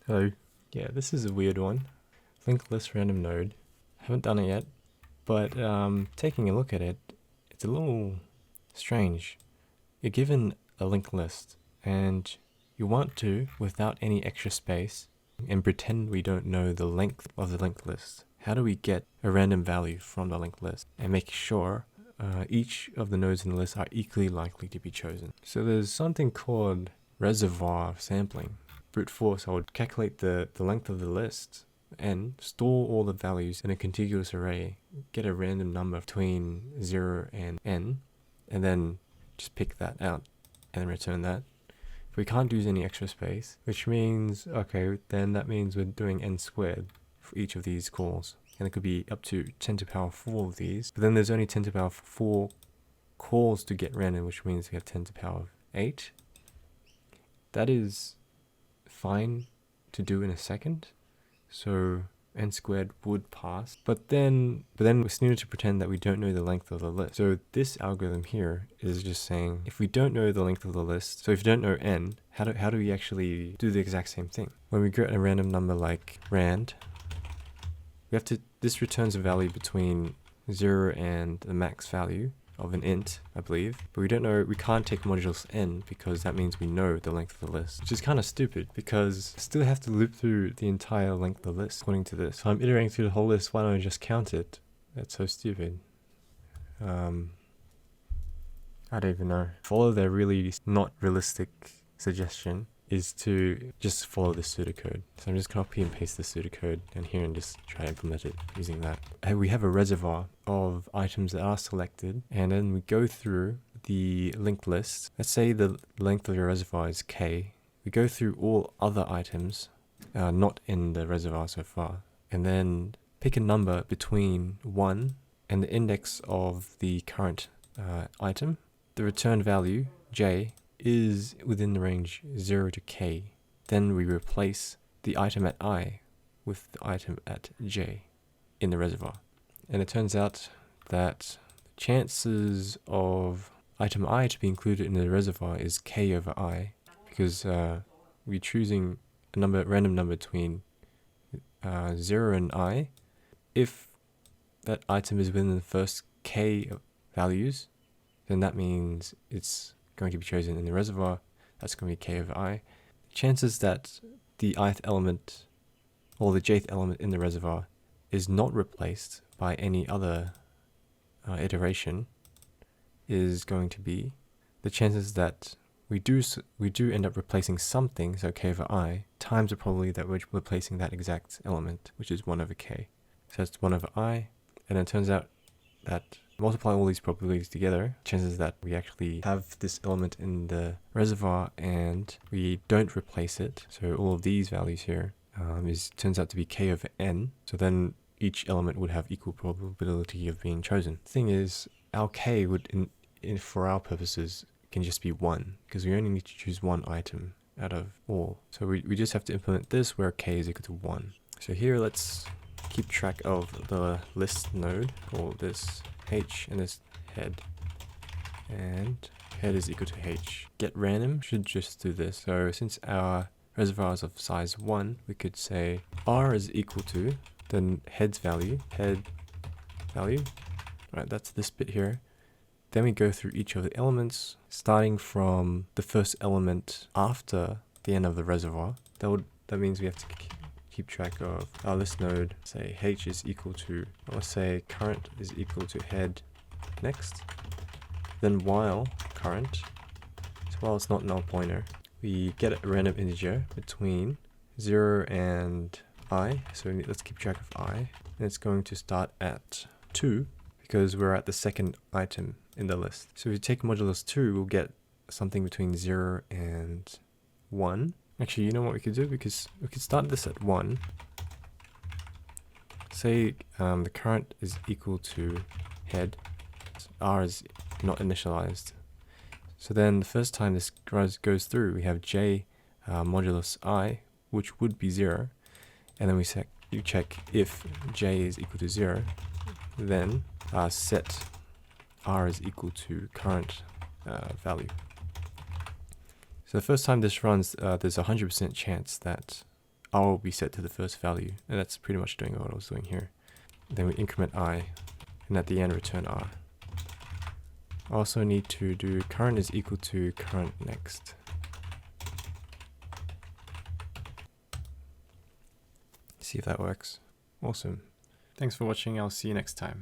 Hello. Yeah, this is a weird one. Linked list random node. Haven't done it yet, but taking a look at it, it's a little strange. You're given a linked list, and you want to, without any extra space, and pretend we don't know the length of the linked list. How do we get a random value from the linked list and make sure each of the nodes in the list are equally likely to be chosen? So there's something called reservoir sampling. Brute force, I would calculate the length of the list and store all the values in a contiguous array, get a random number between 0 and n, and then just pick that out and return that. If we can't use any extra space, which means, okay, then that means we're doing n squared for each of these calls. And it could be up to 10 to the power 4 of these. But then there's only 10 to the power 4 calls to get random, which means we have 10 to the power 8. That is fine to do in a second. So n squared would pass, but then we still need to pretend that we don't know the length of the list. So this algorithm here is just saying, if we don't know the length of the list, so if you don't know n, how do we actually do the exact same thing? When we get a random number like rand, we have to, this returns a value between 0 and the max value of an int, I believe, but we don't know, we can't take modulus n because that means we know the length of the list, which is kind of stupid because I still have to loop through the entire length of the list according to this. So I'm iterating through the whole list, why don't I just count it? That's so stupid. I don't even know. Follow their really not realistic suggestion is to just follow the pseudocode. So I'm just copy and paste the pseudocode in here and just try to implement it using that. We have a reservoir of items that are selected, and then we go through the linked list. Let's say the length of your reservoir is k. We go through all other items not in the reservoir so far, and then pick a number between 1 and the index of the current item. The return value, j, is within the range 0 to k. Then we replace the item at I with the item at j in the reservoir. And it turns out that the chances of item I to be included in the reservoir is k over I, because we're choosing a random number between 0 and I. If that item is within the first k values, then that means it's going to be chosen in the reservoir. That's going to be k over I. Chances that the ith element or the jth element in the reservoir is not replaced by any other iteration is going to be the chances that we do end up replacing something, so k over I, times the probability that we're replacing that exact element, which is 1 over k. So that's 1 over I, and it turns out that multiply all these probabilities together, chances that we actually have this element in the reservoir and we don't replace it. So all of these values here turns out to be k over n. So then each element would have equal probability of being chosen. The thing is, our k would, for our purposes, can just be 1, because we only need to choose one item out of all. So we just have to implement this where k is equal to 1. So here let's keep track of the list node, call this h and this head, and head is equal to h. Get random should just do this. So since our reservoir is of size 1, we could say r is equal to the head's value, right, that's this bit here. Then we go through each of the elements, starting from the first element after the end of the reservoir. That means we have to keep track of our list node. Say h is equal to, let's say current is equal to head next. Then while current, so while it's not null pointer, we get a random integer between 0 and I. So let's keep track of I. And it's going to start at 2 because we're at the second item in the list. So if you take modulus 2, we'll get something between 0 and 1. Actually, you know what we could do? We could start this at 1. Say the current is equal to head. R is not initialized. So then the first time this goes through, we have j modulus I, which would be 0. And then you check if j is equal to 0, then set r is equal to current value. So the first time this runs, there's a 100% chance that R will be set to the first value, and that's pretty much doing what I was doing here. Then we increment I, and at the end return R. I also need to do current is equal to current next. See if that works. Awesome. Thanks for watching. I'll see you next time.